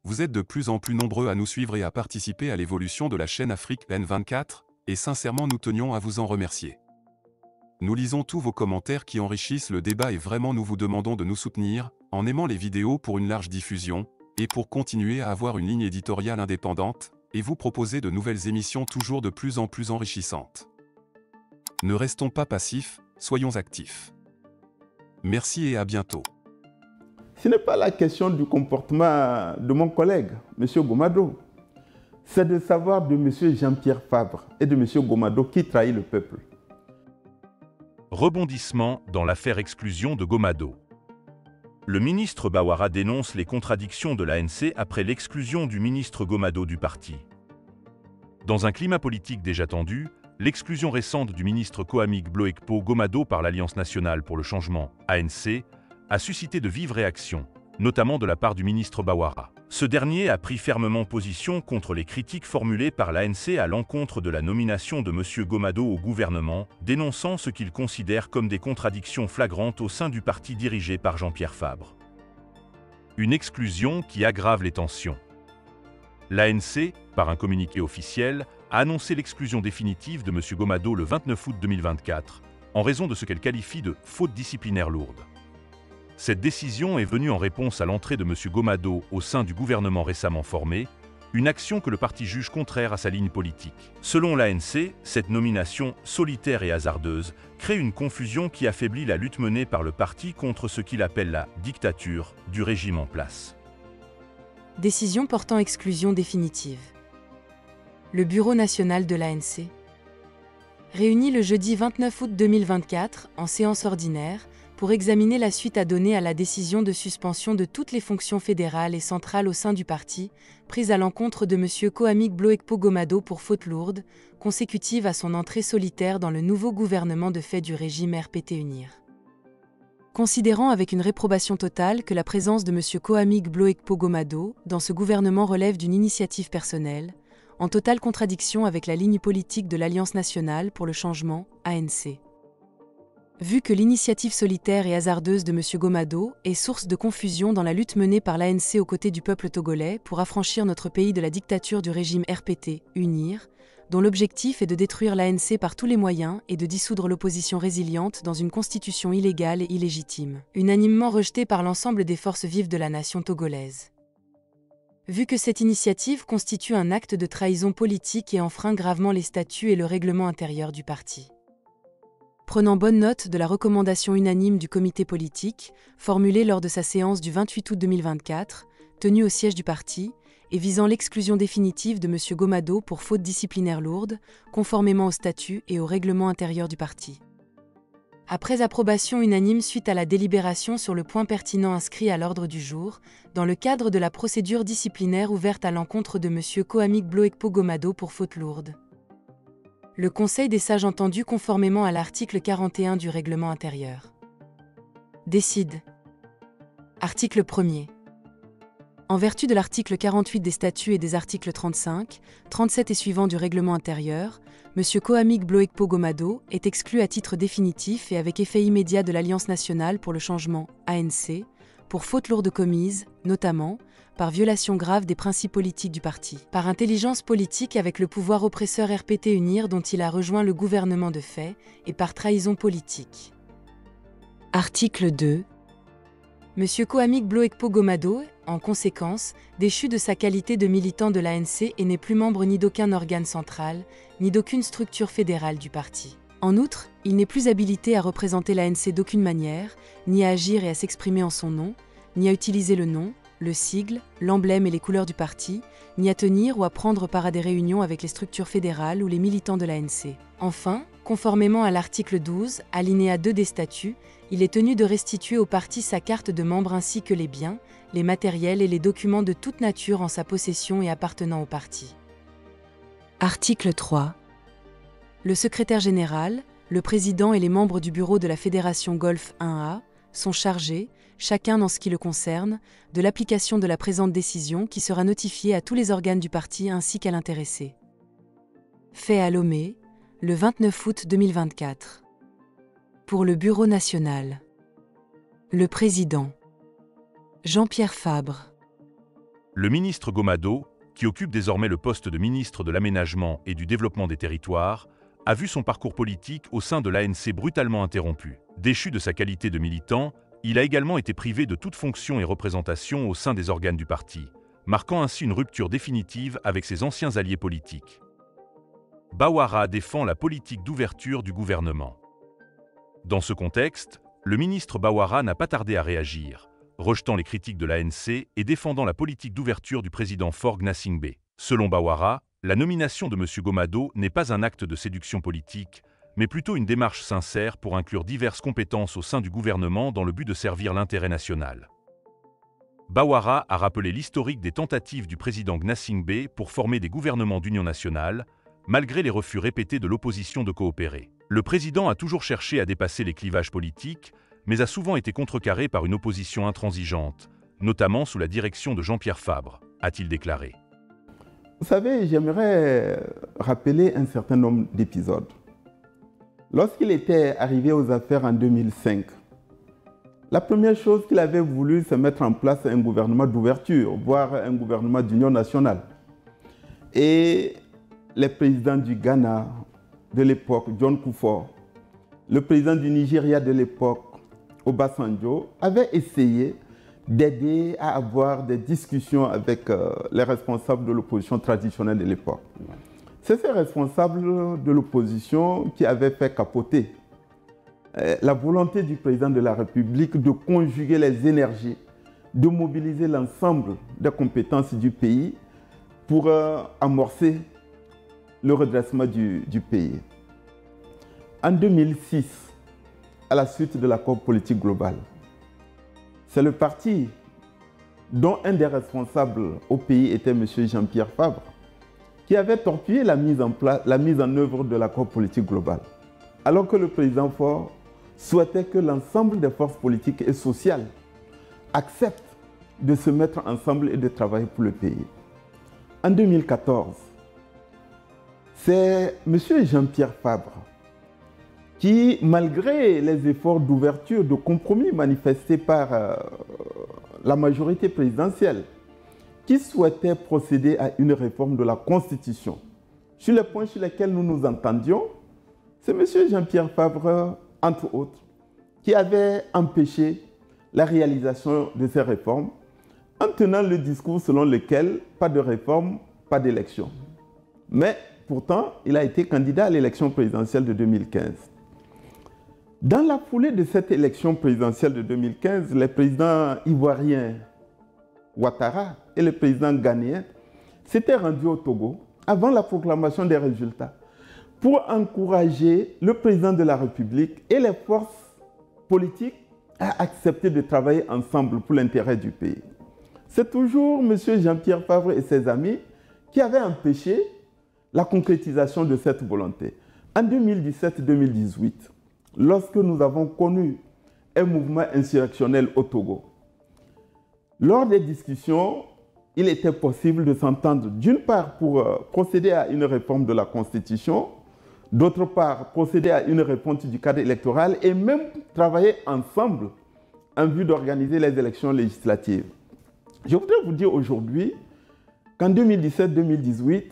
vous êtes de plus en plus nombreux à nous suivre et à participer à l'évolution de la chaîne Afrique N24, et sincèrement nous tenions à vous en remercier. Nous lisons tous vos commentaires qui enrichissent le débat et vraiment nous vous demandons de nous soutenir, en aimant les vidéos pour une large diffusion, et pour continuer à avoir une ligne éditoriale indépendante, et vous proposer de nouvelles émissions toujours de plus en plus enrichissantes. Ne restons pas passifs, soyons actifs. Merci et à bientôt. Ce n'est pas la question du comportement de mon collègue, M. Gomado. C'est de savoir de M. Jean-Pierre Fabre et de M. Gomado qui trahit le peuple. Rebondissement dans l'affaire exclusion de Gomado. Le ministre Bawara dénonce les contradictions de l'ANC après l'exclusion du ministre Gomado du parti. Dans un climat politique déjà tendu, l'exclusion récente du ministre Coamic Bloekpo Gomado par l'Alliance nationale pour le changement, ANC, a suscité de vives réactions, notamment de la part du ministre Bawara. Ce dernier a pris fermement position contre les critiques formulées par l'ANC à l'encontre de la nomination de M. Gomado au gouvernement, dénonçant ce qu'il considère comme des contradictions flagrantes au sein du parti dirigé par Jean-Pierre Fabre. Une exclusion qui aggrave les tensions. L'ANC, par un communiqué officiel, a annoncé l'exclusion définitive de M. Gomado le 29 août 2024, en raison de ce qu'elle qualifie de « faute disciplinaire lourde ». Cette décision est venue en réponse à l'entrée de M. Gomado au sein du gouvernement récemment formé, une action que le parti juge contraire à sa ligne politique. Selon l'ANC, cette nomination solitaire et hasardeuse crée une confusion qui affaiblit la lutte menée par le parti contre ce qu'il appelle la dictature du régime en place. Décision portant exclusion définitive. Le Bureau national de l'ANC, réuni le jeudi 29 août 2024 en séance ordinaire, pour examiner la suite à donner à la décision de suspension de toutes les fonctions fédérales et centrales au sein du parti, prise à l'encontre de M. Coamic Bloekpo Gomado pour faute lourde, consécutive à son entrée solitaire dans le nouveau gouvernement de fait du régime RPT UNIR. Considérant avec une réprobation totale que la présence de M. Coamic Bloekpo Gomado dans ce gouvernement relève d'une initiative personnelle, en totale contradiction avec la ligne politique de l'Alliance nationale pour le changement, ANC. Vu que l'initiative solitaire et hasardeuse de M. Gomado est source de confusion dans la lutte menée par l'ANC aux côtés du peuple togolais pour affranchir notre pays de la dictature du régime RPT, UNIR, dont l'objectif est de détruire l'ANC par tous les moyens et de dissoudre l'opposition résiliente dans une constitution illégale et illégitime, unanimement rejetée par l'ensemble des forces vives de la nation togolaise. Vu que cette initiative constitue un acte de trahison politique et enfreint gravement les statuts et le règlement intérieur du parti. Prenant bonne note de la recommandation unanime du comité politique, formulée lors de sa séance du 28 août 2024, tenue au siège du parti, et visant l'exclusion définitive de M. Gomado pour faute disciplinaire lourde, conformément au statut et au règlement intérieur du parti. Après approbation unanime suite à la délibération sur le point pertinent inscrit à l'ordre du jour, dans le cadre de la procédure disciplinaire ouverte à l'encontre de M. Coamic Bloekpo Gomado pour faute lourde. Le Conseil des sages entendu conformément à l'article 41 du règlement intérieur. Décide. Article 1er. En vertu de l'article 48 des statuts et des articles 35, 37 et suivants du règlement intérieur, M. Coamic Bloekpo Gomado est exclu à titre définitif et avec effet immédiat de l'Alliance nationale pour le changement, ANC, pour faute lourde commise, notamment, par violation grave des principes politiques du parti, par intelligence politique avec le pouvoir oppresseur RPT UNIR dont il a rejoint le gouvernement de fait, et par trahison politique. Article 2. M. Coamic Bloekpo Gomado, en conséquence, déchu de sa qualité de militant de l'ANC et n'est plus membre ni d'aucun organe central, ni d'aucune structure fédérale du parti. En outre, il n'est plus habilité à représenter l'ANC d'aucune manière, ni à agir et à s'exprimer en son nom, ni à utiliser le nom, le sigle, l'emblème et les couleurs du parti, ni à tenir ou à prendre part à des réunions avec les structures fédérales ou les militants de l'ANC. Enfin, conformément à l'article 12, alinéa 2 des statuts, il est tenu de restituer au parti sa carte de membre ainsi que les biens, les matériels et les documents de toute nature en sa possession et appartenant au parti. Article 3. Le secrétaire général, le président et les membres du bureau de la Fédération Golfe 1A sont chargés, chacun dans ce qui le concerne, de l'application de la présente décision qui sera notifiée à tous les organes du parti ainsi qu'à l'intéressé. Fait à Lomé, le 29 août 2024. Pour le Bureau national. Le président. Jean-Pierre Fabre. Le ministre Gomado, qui occupe désormais le poste de ministre de l'Aménagement et du Développement des Territoires, a vu son parcours politique au sein de l'ANC brutalement interrompu. Déchu de sa qualité de militant, il a également été privé de toute fonction et représentation au sein des organes du parti, marquant ainsi une rupture définitive avec ses anciens alliés politiques. Bawara défend la politique d'ouverture du gouvernement. Dans ce contexte, le ministre Bawara n'a pas tardé à réagir, rejetant les critiques de l'ANC et défendant la politique d'ouverture du président Faure Gnassingbé. Selon Bawara, la nomination de M. Gomado n'est pas un acte de séduction politique, mais plutôt une démarche sincère pour inclure diverses compétences au sein du gouvernement dans le but de servir l'intérêt national. Bawara a rappelé l'historique des tentatives du président Gnassingbé pour former des gouvernements d'union nationale, malgré les refus répétés de l'opposition de coopérer. Le président a toujours cherché à dépasser les clivages politiques, mais a souvent été contrecarré par une opposition intransigeante, notamment sous la direction de Jean-Pierre Fabre, a-t-il déclaré. Vous savez, j'aimerais rappeler un certain nombre d'épisodes. Lorsqu'il était arrivé aux affaires en 2005, la première chose qu'il avait voulu, c'est mettre en place un gouvernement d'ouverture, voire un gouvernement d'union nationale. Et les présidents du Ghana de l'époque, John Kufuor, le président du Nigeria de l'époque, Obasanjo, avaient essayé d'aider à avoir des discussions avec les responsables de l'opposition traditionnelle de l'époque. C'est ces responsables de l'opposition qui avaient fait capoter la volonté du président de la République de conjuguer les énergies, de mobiliser l'ensemble des compétences du pays pour amorcer le redressement du pays. En 2006, à la suite de l'accord politique global, c'est le parti dont un des responsables au pays était M. Jean-Pierre Fabre, qui avait torpillé la mise en œuvre de l'accord politique global, alors que le président Faure souhaitait que l'ensemble des forces politiques et sociales acceptent de se mettre ensemble et de travailler pour le pays. En 2014, c'est M. Jean-Pierre Fabre qui, malgré les efforts d'ouverture, de compromis manifestés par la majorité présidentielle, qui souhaitait procéder à une réforme de la Constitution. Sur les points sur lesquels nous nous entendions, c'est M. Jean-Pierre Fabre, entre autres, qui avait empêché la réalisation de ces réformes en tenant le discours selon lequel pas de réforme, pas d'élection. Mais pourtant, il a été candidat à l'élection présidentielle de 2015. Dans la foulée de cette élection présidentielle de 2015, les présidents ivoiriens Ouattara et le président ghanéen s'étaient rendus au Togo avant la proclamation des résultats pour encourager le président de la République et les forces politiques à accepter de travailler ensemble pour l'intérêt du pays. C'est toujours M. Jean-Pierre Fabre et ses amis qui avaient empêché la concrétisation de cette volonté. En 2017-2018, lorsque nous avons connu un mouvement insurrectionnel au Togo, lors des discussions, il était possible de s'entendre d'une part pour procéder à une réforme de la Constitution, d'autre part procéder à une réponse du cadre électoral et même travailler ensemble en vue d'organiser les élections législatives. Je voudrais vous dire aujourd'hui qu'en 2017-2018,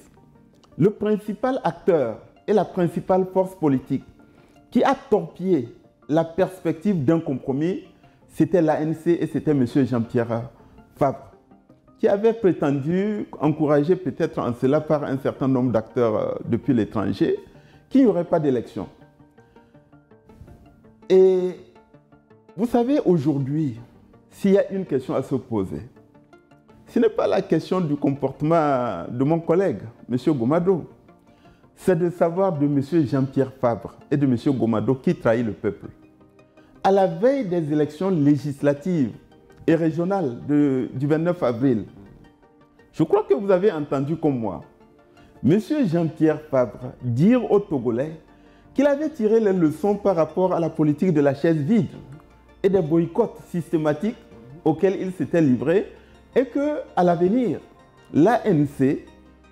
le principal acteur et la principale force politique qui a torpillé la perspective d'un compromis, c'était l'ANC et c'était M. Jean-Pierre Fabre, qui avait prétendu, encouragé peut-être en cela par un certain nombre d'acteurs depuis l'étranger, qu'il n'y aurait pas d'élection. Et vous savez, aujourd'hui, s'il y a une question à se poser, ce n'est pas la question du comportement de mon collègue, M. Gomado. C'est de savoir de M. Jean-Pierre Fabre et de M. Gomado qui trahit le peuple. À la veille des élections législatives et régionales du 29 avril, je crois que vous avez entendu comme moi, M. Jean-Pierre Fabre dire aux Togolais qu'il avait tiré les leçons par rapport à la politique de la chaise vide et des boycotts systématiques auxquels il s'était livré et qu'à l'avenir, l'ANC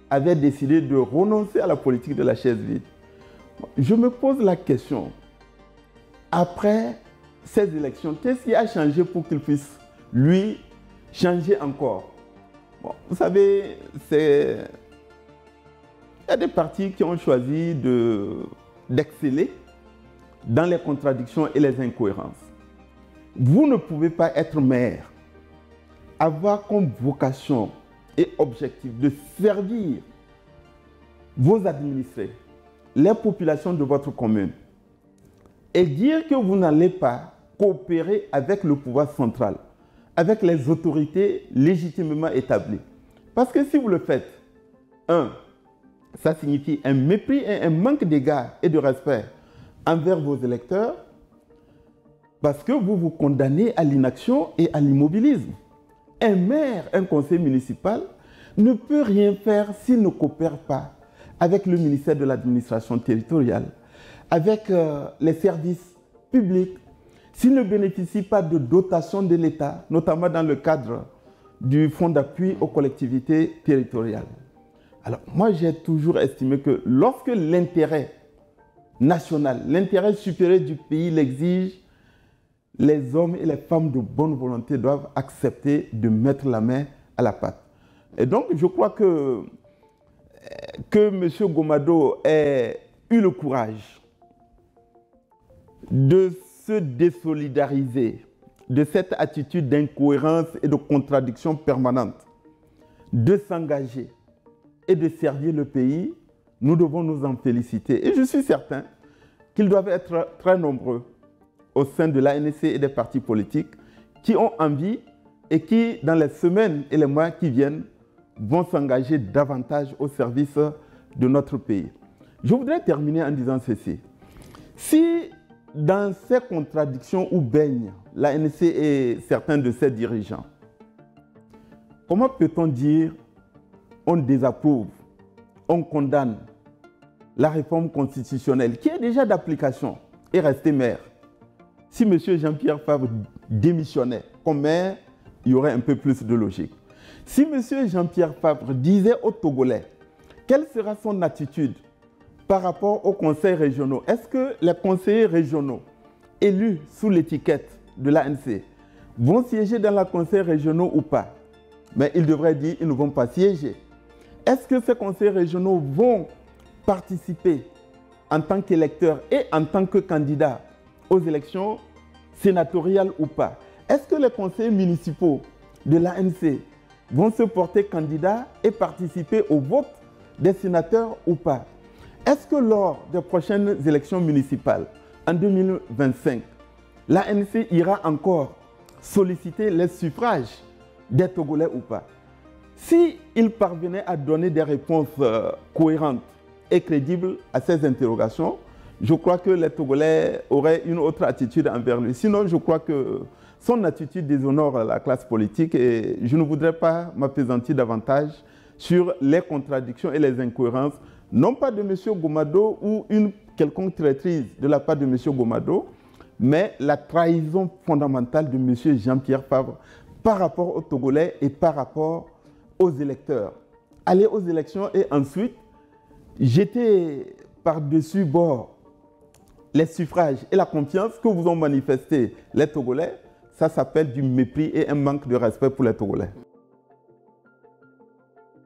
avait décidé de renoncer à la politique de la chaise vide. Je me pose la question, après ces élections, qu'est-ce qui a changé pour qu'il puisse, lui, changer encore? Bon, vous savez, il y a des partis qui ont choisi d'exceller dans les contradictions et les incohérences. Vous ne pouvez pas être maire, avoir comme vocation et objectif de servir vos administrés, les populations de votre commune, et dire que vous n'allez pas coopérer avec le pouvoir central, avec les autorités légitimement établies. Parce que si vous le faites, ça signifie un mépris et un manque d'égard et de respect envers vos électeurs, parce que vous vous condamnez à l'inaction et à l'immobilisme. Un maire, un conseil municipal ne peut rien faire s'il ne coopère pas avec le ministère de l'administration territoriale, avec les services publics, s'il ne bénéficie pas de dotation de l'État, notamment dans le cadre du fonds d'appui aux collectivités territoriales. Alors, moi, j'ai toujours estimé que lorsque l'intérêt national, l'intérêt supérieur du pays l'exige, les hommes et les femmes de bonne volonté doivent accepter de mettre la main à la pâte. Et donc, je crois que M. Gomado ait eu le courage de se désolidariser de cette attitude d'incohérence et de contradiction permanente, de s'engager et de servir le pays, nous devons nous en féliciter. Et je suis certain qu'ils doivent être très nombreux au sein de l'ANC et des partis politiques qui ont envie et qui, dans les semaines et les mois qui viennent, vont s'engager davantage au service de notre pays. Je voudrais terminer en disant ceci. Si dans ces contradictions où baignent l'ANC et certains de ses dirigeants, comment peut-on dire on désapprouve, on condamne la réforme constitutionnelle qui est déjà d'application et resté maire? Si M. Jean-Pierre Fabre démissionnait comme maire, il y aurait un peu plus de logique. Si M. Jean-Pierre Fabre disait aux Togolais quelle sera son attitude par rapport aux conseils régionaux, est-ce que les conseillers régionaux élus sous l'étiquette de l'ANC vont siéger dans les conseils régionaux ou pas? Mais il devrait dire qu'ils ne vont pas siéger. Est-ce que ces conseils régionaux vont participer en tant qu'électeurs et en tant que candidats aux élections sénatoriales ou pas? Est-ce que les conseillers municipaux de l'ANC vont se porter candidats et participer au vote des sénateurs ou pas? Est-ce que lors des prochaines élections municipales, en 2025, l'ANC ira encore solliciter les suffrages des Togolais ou pas? S'il parvenait à donner des réponses cohérentes et crédibles à ces interrogations, je crois que les Togolais auraient une autre attitude envers lui. Sinon, je crois que son attitude déshonore la classe politique et je ne voudrais pas m'appesantir davantage sur les contradictions et les incohérences, non pas de M. Gomado ou une quelconque traîtrise de la part de M. Gomado, mais la trahison fondamentale de M. Jean-Pierre Fabre par rapport aux Togolais et par rapport aux électeurs. Aller aux élections et ensuite jeter par-dessus bord les suffrages et la confiance que vous ont manifesté les Togolais, ça s'appelle du mépris et un manque de respect pour les Togolais.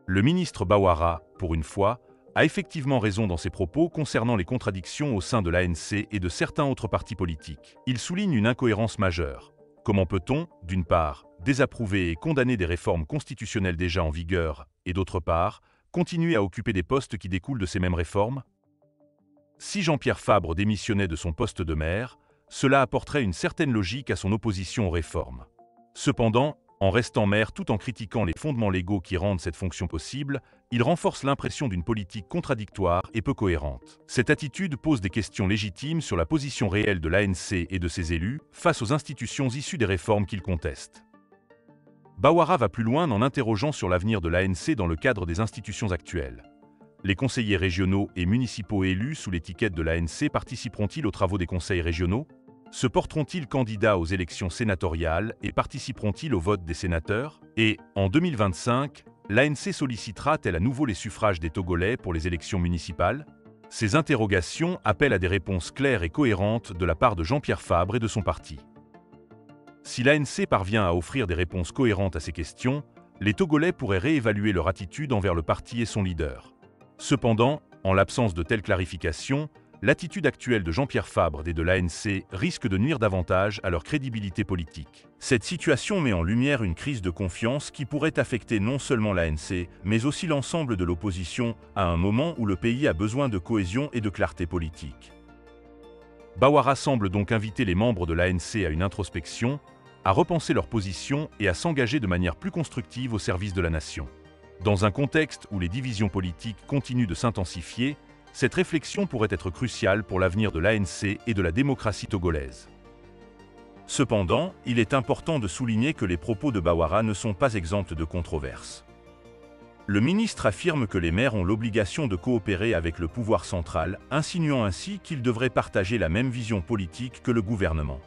Le ministre Bawara, pour une fois, a effectivement raison dans ses propos concernant les contradictions au sein de l'ANC et de certains autres partis politiques. Il souligne une incohérence majeure. Comment peut-on, d'une part, désapprouver et condamner des réformes constitutionnelles déjà en vigueur, et d'autre part, continuer à occuper des postes qui découlent de ces mêmes réformes? Si Jean-Pierre Fabre démissionnait de son poste de maire, cela apporterait une certaine logique à son opposition aux réformes. Cependant, en restant maire tout en critiquant les fondements légaux qui rendent cette fonction possible, il renforce l'impression d'une politique contradictoire et peu cohérente. Cette attitude pose des questions légitimes sur la position réelle de l'ANC et de ses élus face aux institutions issues des réformes qu'il conteste. Bawara va plus loin en interrogeant sur l'avenir de l'ANC dans le cadre des institutions actuelles. Les conseillers régionaux et municipaux élus sous l'étiquette de l'ANC participeront-ils aux travaux des conseils régionaux? Se porteront-ils candidats aux élections sénatoriales et participeront-ils au vote des sénateurs? Et, en 2025, l'ANC sollicitera-t-elle à nouveau les suffrages des Togolais pour les élections municipales? Ces interrogations appellent à des réponses claires et cohérentes de la part de Jean-Pierre Fabre et de son parti. Si l'ANC parvient à offrir des réponses cohérentes à ces questions, les Togolais pourraient réévaluer leur attitude envers le parti et son leader. Cependant, en l'absence de telles clarifications, l'attitude actuelle de Jean-Pierre Fabre et de l'ANC risque de nuire davantage à leur crédibilité politique. Cette situation met en lumière une crise de confiance qui pourrait affecter non seulement l'ANC, mais aussi l'ensemble de l'opposition à un moment où le pays a besoin de cohésion et de clarté politique. Bawara semble donc inviter les membres de l'ANC à une introspection, à repenser leur position et à s'engager de manière plus constructive au service de la nation. Dans un contexte où les divisions politiques continuent de s'intensifier, cette réflexion pourrait être cruciale pour l'avenir de l'ANC et de la démocratie togolaise. Cependant, il est important de souligner que les propos de Bawara ne sont pas exempts de controverses. Le ministre affirme que les maires ont l'obligation de coopérer avec le pouvoir central, insinuant ainsi qu'ils devraient partager la même vision politique que le gouvernement.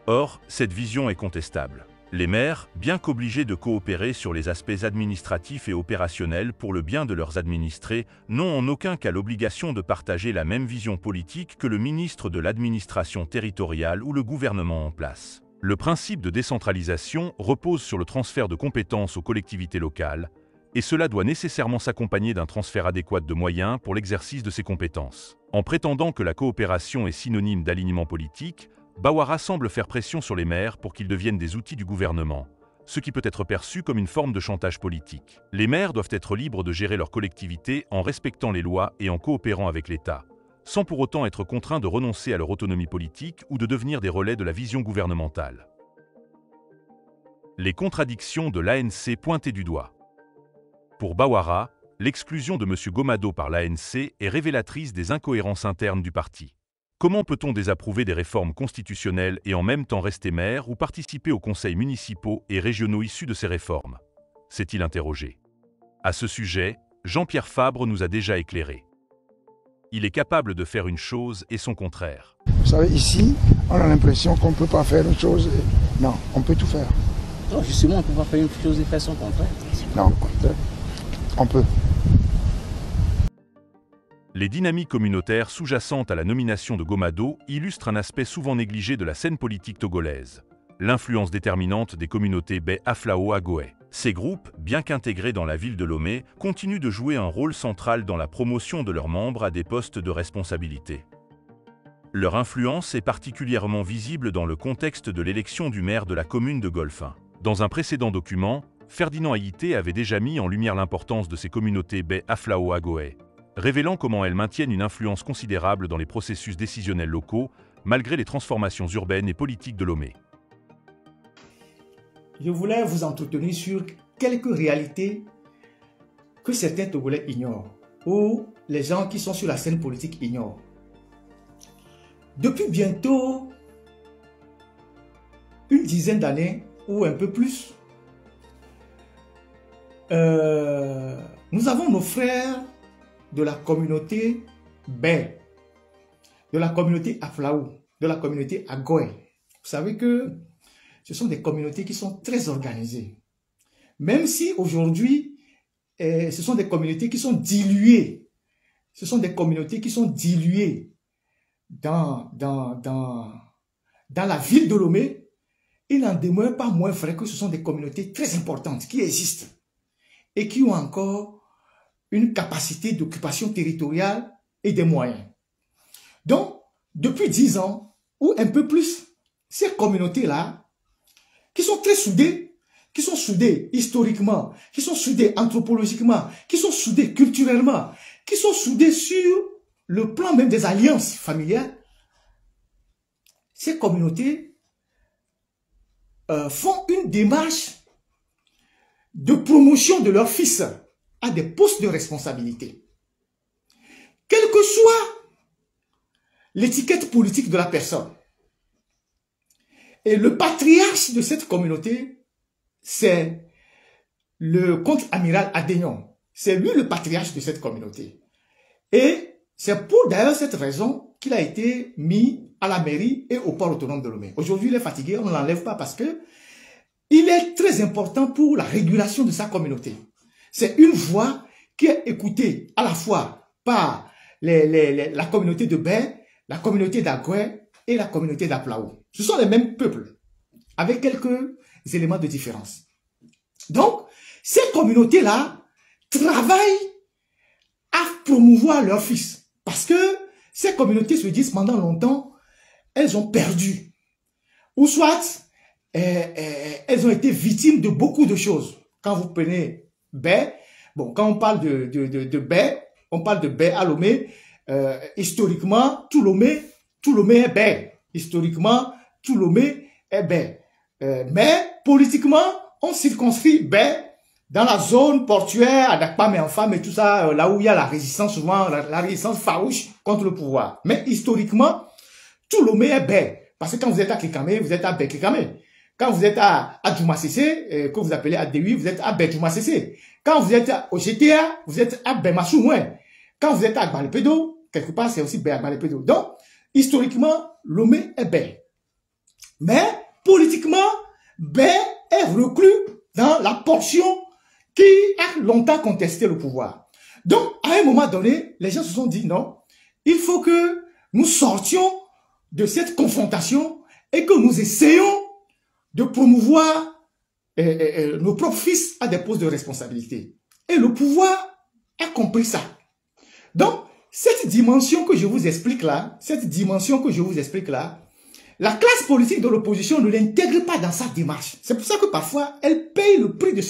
Or, cette vision est contestable. Les maires, bien qu'obligés de coopérer sur les aspects administratifs et opérationnels pour le bien de leurs administrés, n'ont en aucun cas l'obligation de partager la même vision politique que le ministre de l'administration territoriale ou le gouvernement en place. Le principe de décentralisation repose sur le transfert de compétences aux collectivités locales, et cela doit nécessairement s'accompagner d'un transfert adéquat de moyens pour l'exercice de ces compétences. En prétendant que la coopération est synonyme d'alignement politique, Bawara semble faire pression sur les maires pour qu'ils deviennent des outils du gouvernement, ce qui peut être perçu comme une forme de chantage politique. Les maires doivent être libres de gérer leur collectivité en respectant les lois et en coopérant avec l'État, sans pour autant être contraints de renoncer à leur autonomie politique ou de devenir des relais de la vision gouvernementale. Les contradictions de l'ANC pointées du doigt. Pour Bawara, l'exclusion de M. Gomado par l'ANC est révélatrice des incohérences internes du parti. Comment peut-on désapprouver des réformes constitutionnelles et en même temps rester maire ou participer aux conseils municipaux et régionaux issus de ces réformes? S'est-il interrogé. À ce sujet, Jean-Pierre Fabre nous a déjà éclairé. Il est capable de faire une chose et son contraire. Vous savez, ici, on a l'impression qu'on ne peut pas faire une chose. Non, on peut tout faire. Non, justement, on ne peut pas faire une chose et faire son contraire. Non, on peut. Les dynamiques communautaires sous-jacentes à la nomination de Gomado illustrent un aspect souvent négligé de la scène politique togolaise, l'influence déterminante des communautés Bay Aflao-Agoé. Ces groupes, bien qu'intégrés dans la ville de Lomé, continuent de jouer un rôle central dans la promotion de leurs membres à des postes de responsabilité. Leur influence est particulièrement visible dans le contexte de l'élection du maire de la commune de Golfin. Dans un précédent document, Ferdinand Haïté avait déjà mis en lumière l'importance de ces communautés Bay Aflao-Agoé, révélant comment elles maintiennent une influence considérable dans les processus décisionnels locaux, malgré les transformations urbaines et politiques de Lomé. Je voulais vous entretenir sur quelques réalités que certains Togolais ignorent, ou les gens qui sont sur la scène politique ignorent. Depuis bientôt une dizaine d'années, ou un peu plus, nous avons nos frères de la communauté Bay, de la communauté Aflao, de la communauté Agoé. Vous savez que ce sont des communautés qui sont très organisées. Même si aujourd'hui, ce sont des communautés qui sont diluées. Ce sont des communautés qui sont diluées dans la ville de Lomé. Il n'en demeure pas moins vrai que ce sont des communautés très importantes qui existent et qui ont encore une capacité d'occupation territoriale et des moyens. Donc, depuis 10 ans, ou un peu plus, ces communautés-là, qui sont très soudées, qui sont soudées historiquement, qui sont soudées anthropologiquement, qui sont soudées culturellement, qui sont soudées sur le plan même des alliances familiales, ces communautés font une démarche de promotion de leurs fils à des postes de responsabilité. Quelle que soit l'étiquette politique de la personne. Et le patriarche de cette communauté, c'est le contre-amiral Adénion. C'est lui le patriarche de cette communauté. Et c'est pour d'ailleurs cette raison qu'il a été mis à la mairie et au port autonome de Lomé. Aujourd'hui, il est fatigué, on ne l'enlève pas parce que il est très important pour la régulation de sa communauté. C'est une voix qui est écoutée à la fois par la communauté de Bay, la communauté d'Agoé et la communauté d'Aflao. Ce sont les mêmes peuples, avec quelques éléments de différence. Donc, ces communautés-là travaillent à promouvoir leurs fils. Parce que ces communautés se disent pendant longtemps, elles ont perdu. Ou soit, elles ont été victimes de beaucoup de choses. Quand vous prenez Bé, bon, quand on parle de Bé, on parle de Bé à Lomé. Historiquement, tout Lomé est Bé. Historiquement, tout Lomé est Bé. Mais politiquement, on circonscrit Bé dans la zone portuaire, à Dakpam et Enfam et tout ça, là où il y a la résistance, souvent la résistance farouche contre le pouvoir. Mais historiquement, tout Lomé est Bé. Parce que quand vous êtes à Klikame, vous êtes à Bé Klikame. Quand vous êtes à Djouma Sessé, que vous appelez à Dewi, vous êtes à Bé Djouma Sessé. Quand vous êtes au GTA, vous êtes à Bé Massou Mouin. Quand vous êtes à Gbalepedo, quelque part, c'est aussi Bé à Gbalepedo. Donc, historiquement, Lomé est Bé. Mais, politiquement, Bé est reclus dans la portion qui a longtemps contesté le pouvoir. Donc, à un moment donné, les gens se sont dit, non, il faut que nous sortions de cette confrontation et que nous essayons de promouvoir nos propres fils à des postes de responsabilité. Et le pouvoir a compris ça. Donc, cette dimension que je vous explique là, la classe politique de l'opposition ne l'intègre pas dans sa démarche. C'est pour ça que parfois, elle paye le prix de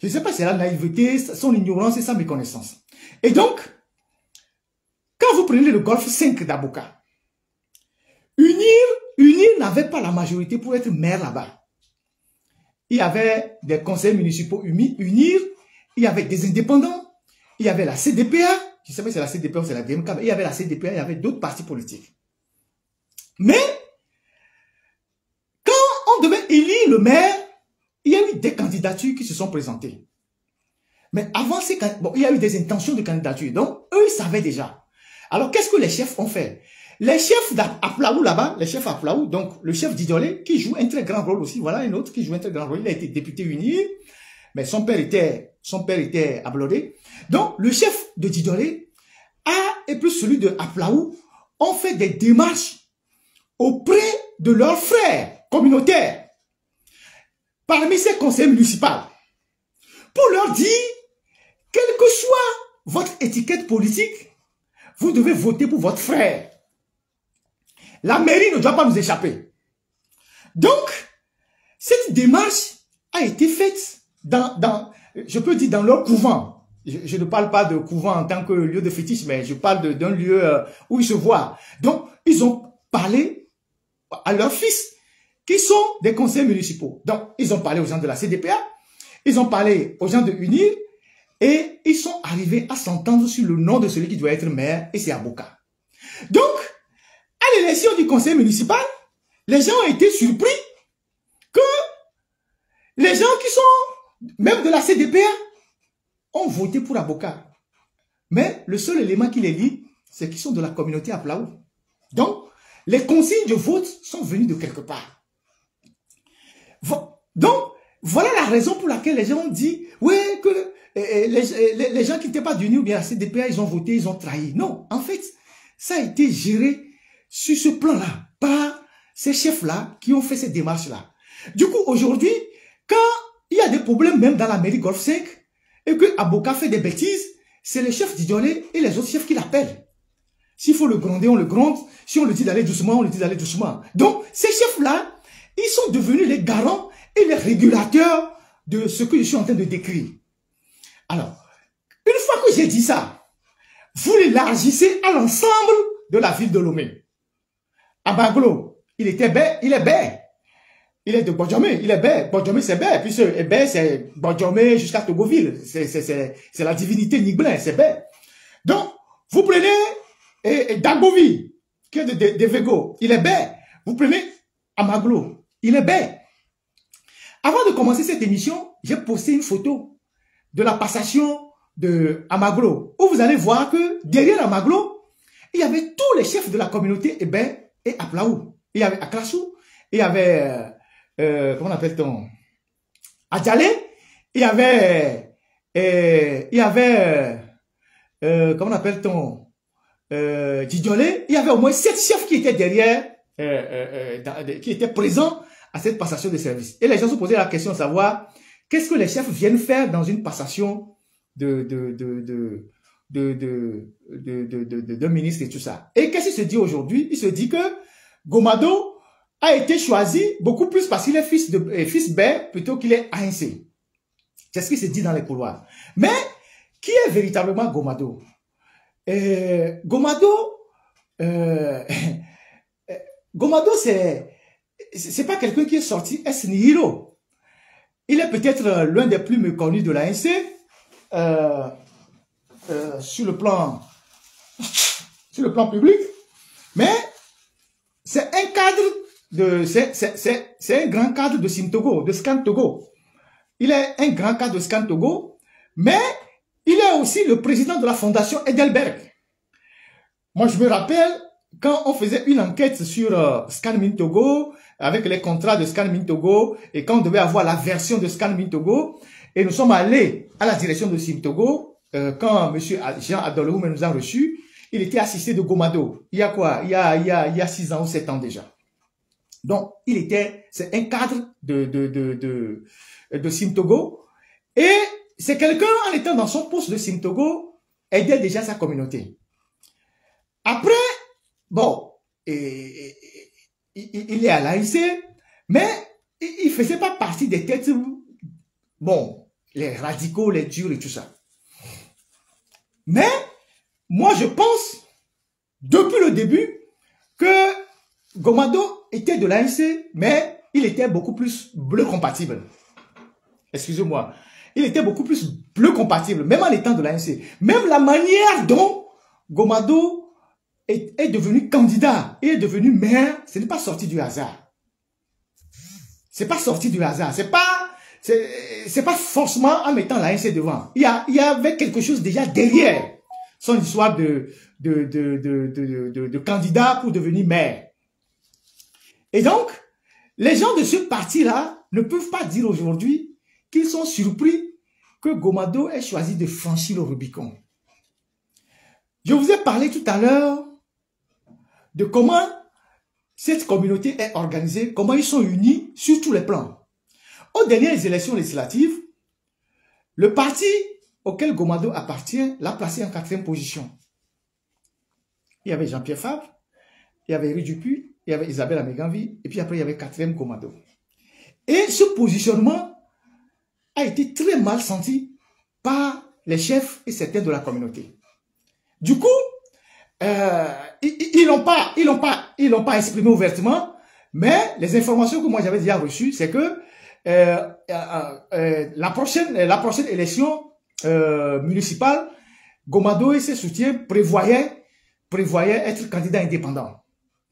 je ne sais pas si c'est la naïveté, son ignorance et sa méconnaissance. Et donc, quand vous prenez le Golfe 5 d'Aboka, Unir n'avait pas la majorité pour être maire là-bas. Il y avait des conseils municipaux Unir, il y avait des indépendants, il y avait la CDPA, je ne sais pas si c'est la CDPA ou c'est la DMK, mais il y avait la CDPA, il y avait d'autres partis politiques. Mais, quand on devait élire le maire, il y a eu des candidatures qui se sont présentées. Mais avant ces candidatures, il y a eu des intentions de candidature, donc eux, ils savaient déjà. Alors, qu'est-ce que les chefs ont fait? Les chefs d'Aplaou là-bas, les chefs Aplaou, donc le chef Didolé, qui joue un très grand rôle aussi, voilà un autre qui joue un très grand rôle, il a été député Unir, mais son père était Ablodé. Donc le chef de Didolé et plus celui de Aplaou ont fait des démarches auprès de leurs frères communautaires, parmi ces conseils municipaux, pour leur dire, quelle que soit votre étiquette politique, vous devez voter pour votre frère. La mairie ne doit pas nous échapper. Donc, cette démarche a été faite je peux dire dans leur couvent. Je ne parle pas de couvent en tant que lieu de fétiche, mais je parle d'un lieu où ils se voient. Donc, ils ont parlé à leurs fils, qui sont des conseils municipaux. Donc, ils ont parlé aux gens de la CDPA, ils ont parlé aux gens de UNIR, et ils sont arrivés à s'entendre sur le nom de celui qui doit être maire, et c'est Aboka. Donc, à l'élection du conseil municipal, les gens ont été surpris que les gens qui sont même de la CDPA ont voté pour Aboka. Mais le seul élément qui les lie, c'est qu'ils sont de la communauté Aplaou. Donc, les consignes de vote sont venues de quelque part. Donc, voilà la raison pour laquelle les gens ont dit, ouais, que les gens qui n'étaient pas d'Uni ou bien la CDPA, ils ont voté, ils ont trahi. Non, en fait, ça a été géré sur ce plan-là, par ces chefs-là qui ont fait ces démarches-là. Du coup, aujourd'hui, quand il y a des problèmes même dans la mairie Golfe 5, et que Aboka fait des bêtises, c'est le chef Didolé et les autres chefs qui l'appellent. S'il faut le gronder, on le gronde. Si on le dit d'aller doucement, on le dit d'aller doucement. Donc, ces chefs-là, ils sont devenus les garants et les régulateurs de ce que je suis en train de décrire. Alors, une fois que j'ai dit ça, vous l'élargissez à l'ensemble de la ville de Lomé. Amaglo, il était Bé, il est Bé. Il est de Bodjomé, il est Bé. Bodjomé, c'est Bé. Puis Bé, c'est Bodjomé jusqu'à Togoville. C'est la divinité Nigblin, c'est Bé. Donc, vous prenez Dagovi, qui est de Vego, il est Bé. Vous prenez Amaglo, il est Bé. Avant de commencer cette émission, j'ai posté une photo de la passation de Amaglo, où vous allez voir que derrière Amaglo, il y avait tous les chefs de la communauté Bé et Aplaou. Il y avait Aklassou, il y avait, comment appelle-t-on, Adjalé, il y avait, comment appelle-t-on, Djidjolé, il y avait au moins 7 chefs qui étaient derrière, qui étaient présents à cette passation de service. Et les gens se posaient la question de savoir Qu'est-ce que les chefs viennent faire dans une passation de ministre et tout ça? Et qu'est-ce qu'il se dit aujourd'hui? Il se dit que Gomado a été choisi beaucoup plus parce qu'il est fils B plutôt qu'il est ANC. C'est ce qui se dit dans les couloirs. Mais qui est véritablement Gomado? Gomado, c'est pas quelqu'un qui est sorti ex nihilo. Il est peut-être l'un des plus méconnus de l'ANC sur le plan public, mais c'est un cadre c'est un grand cadre de Simtogo, de Scan Togo. Il est un grand cadre de Scan Togo, mais il est aussi le président de la fondation Edelberg. Moi, je me rappelle quand on faisait une enquête sur ScanMin Togo, avec les contrats de ScanMin Togo, et quand on devait avoir la version de ScanMin Togo, et nous sommes allés à la direction de Simtogo, quand M. Jean Adolohoume nous a reçus, il était assisté de Gomado. Il y a quoi? Il y a 6 ans ou 7 ans déjà. Donc, c'est un cadre de Simtogo, et c'est quelqu'un, en étant dans son poste de Simtogo, aidait déjà sa communauté. Après, bon, il est à l'AIC, mais il ne faisait pas partie des têtes, bon, les radicaux, les durs et tout ça. Mais, moi je pense, depuis le début, que Gomado était de l'ANC, mais il était beaucoup plus bleu compatible. Excusez-moi. Il était beaucoup plus bleu compatible, même en étant de l'ANC. Même la manière dont Gomado est devenu candidat et est devenu maire, ce n'est pas sorti du hasard. C'est pas sorti du hasard. C'est pas forcément en mettant l'ANC devant. Il y avait quelque chose déjà derrière son histoire de candidat pour devenir maire. Et donc, les gens de ce parti-là ne peuvent pas dire aujourd'hui qu'ils sont surpris que Gomado ait choisi de franchir le Rubicon. Je vous ai parlé tout à l'heure de comment cette communauté est organisée, comment ils sont unis sur tous les plans. Aux dernières élections législatives, le parti auquel Gomado appartient l'a placé en 4e position. Il y avait Jean-Pierre Fabre, il y avait Éric Dupuis, il y avait Isabelle Améganvi, et puis après il y avait 4e Gomado. Et ce positionnement a été très mal senti par les chefs et certains de la communauté. Du coup, ils l'ont pas exprimé ouvertement, mais les informations que moi j'avais déjà reçues, c'est que la prochaine élection municipale, Gomado et ses soutiens prévoyaient être candidat indépendant,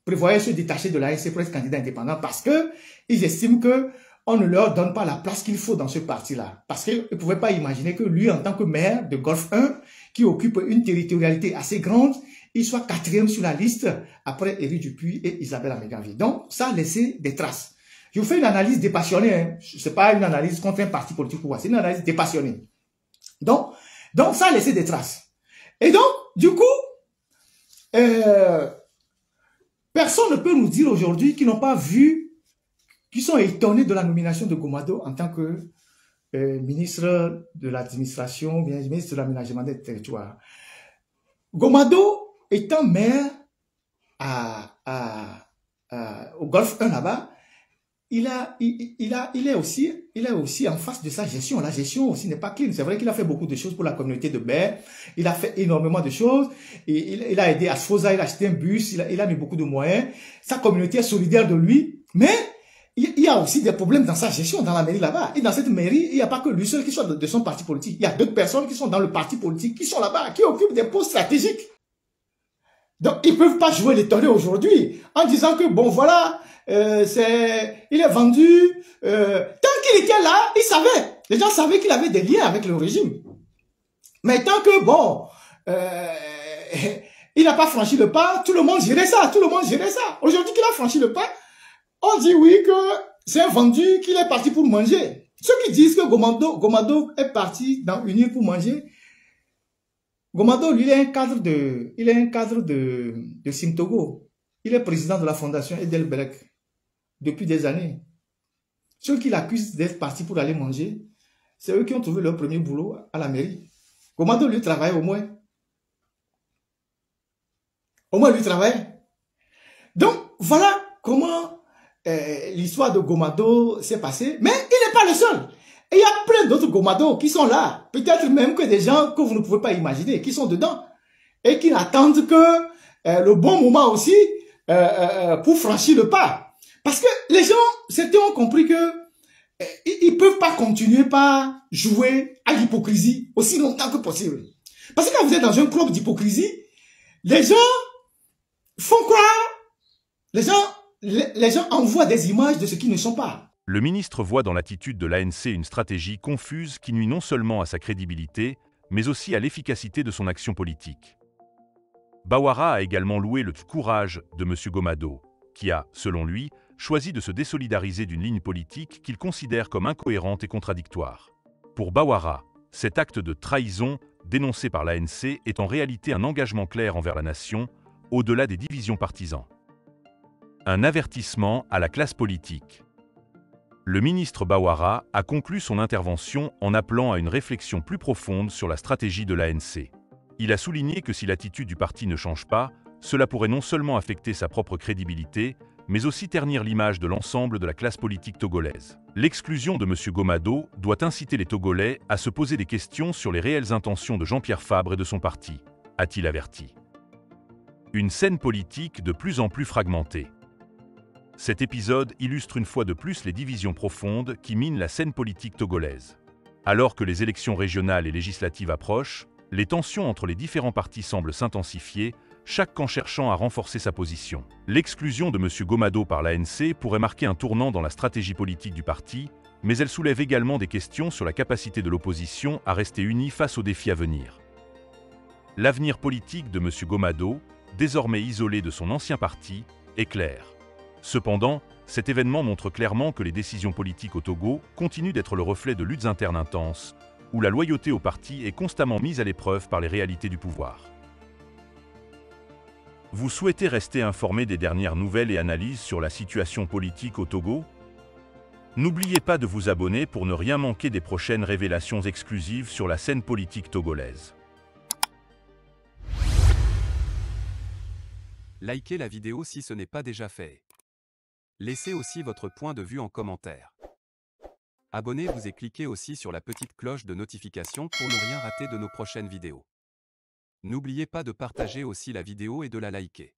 prévoyaient se détacher de l'ANC pour être candidat indépendant parce que ils estiment que on ne leur donne pas la place qu'il faut dans ce parti-là. Parce qu'ils ne pouvaient pas imaginer que lui, en tant que maire de Golfe 1, qui occupe une territorialité assez grande, il soit 4e sur la liste après Éric Dupuis et Isabelle Améganvi. Donc, ça a laissé des traces. Je vous fais une analyse dépassionnée. Hein. Ce n'est pas une analyse contre un parti politique ou quoi. C'est une analyse dépassionnée. Donc, ça a laissé des traces. Et donc, du coup, personne ne peut nous dire aujourd'hui qu'ils n'ont pas vu, qui sont étonnés de la nomination de Gomado en tant que ministre de l'administration, bien ministre de l'aménagement des territoires. Gomado, étant maire au Golfe 1 là-bas, il est aussi en face de sa gestion. La gestion aussi n'est pas clean. C'est vrai qu'il a fait beaucoup de choses pour la communauté de Baie. Il a fait énormément de choses. Il a aidé à Sfosa, il a acheté un bus, il a mis beaucoup de moyens. Sa communauté est solidaire de lui. Mais il y a aussi des problèmes dans sa gestion, dans la mairie là-bas. Et dans cette mairie, il n'y a pas que lui seul qui soit de son parti politique. Il y a d'autres personnes qui sont dans le parti politique, qui sont là-bas, qui occupent des postes stratégiques. Donc, ils ne peuvent pas jouer les tonnets aujourd'hui en disant que, bon, voilà, il est vendu. Tant qu'il était là, il savait. Les gens savaient qu'il avait des liens avec le régime. Mais tant que, bon, il n'a pas franchi le pas, tout le monde gérait ça, Aujourd'hui qu'il a franchi le pas, on dit oui que c'est un vendu qu'il est parti pour manger. Ceux qui disent que Gomado est parti dans Unir pour manger, Gomado, lui, il est un cadre de Simtogo. Il est président de la fondation Edelberg depuis des années. Ceux qui l'accusent d'être parti pour aller manger, C'est eux qui ont trouvé leur premier boulot à la mairie. Gomado lui travaille au moins. Au moins lui travaille. Donc, voilà comment l'histoire de Gomado s'est passée. Mais il n'est pas le seul. Et il y a plein d'autres Gomado qui sont là. Peut-être même que des gens que vous ne pouvez pas imaginer, qui sont dedans. Et qui n'attendent que le bon moment aussi pour franchir le pas. Parce que les gens, certains ont compris que ils peuvent pas continuer par jouer à l'hypocrisie aussi longtemps que possible. Parce que quand vous êtes dans un club d'hypocrisie, les gens font croire, les gens envoient des images de ce qu'ils ne sont pas. Le ministre voit dans l'attitude de l'ANC une stratégie confuse qui nuit non seulement à sa crédibilité, mais aussi à l'efficacité de son action politique. Bawara a également loué le courage de M. Gomado, qui a, selon lui, choisi de se désolidariser d'une ligne politique qu'il considère comme incohérente et contradictoire. Pour Bawara, cet acte de trahison, dénoncé par l'ANC, est en réalité un engagement clair envers la nation, au-delà des divisions partisanes. Un avertissement à la classe politique. Le ministre Bawara a conclu son intervention en appelant à une réflexion plus profonde sur la stratégie de l'ANC. Il a souligné que si l'attitude du parti ne change pas, cela pourrait non seulement affecter sa propre crédibilité, mais aussi ternir l'image de l'ensemble de la classe politique togolaise. L'exclusion de M. Gomado doit inciter les Togolais à se poser des questions sur les réelles intentions de Jean-Pierre Fabre et de son parti, a-t-il averti. Une scène politique de plus en plus fragmentée. Cet épisode illustre une fois de plus les divisions profondes qui minent la scène politique togolaise. Alors que les élections régionales et législatives approchent, les tensions entre les différents partis semblent s'intensifier, chaque camp cherchant à renforcer sa position. L'exclusion de M. Gomado par l'ANC pourrait marquer un tournant dans la stratégie politique du parti, mais elle soulève également des questions sur la capacité de l'opposition à rester unie face aux défis à venir. L'avenir politique de M. Gomado, désormais isolé de son ancien parti, est clair. Cependant, cet événement montre clairement que les décisions politiques au Togo continuent d'être le reflet de luttes internes intenses, où la loyauté au parti est constamment mise à l'épreuve par les réalités du pouvoir. Vous souhaitez rester informé des dernières nouvelles et analyses sur la situation politique au Togo? N'oubliez pas de vous abonner pour ne rien manquer des prochaines révélations exclusives sur la scène politique togolaise. Likez la vidéo si ce n'est pas déjà fait. Laissez aussi votre point de vue en commentaire. Abonnez-vous et cliquez aussi sur la petite cloche de notification pour ne rien rater de nos prochaines vidéos. N'oubliez pas de partager aussi la vidéo et de la liker.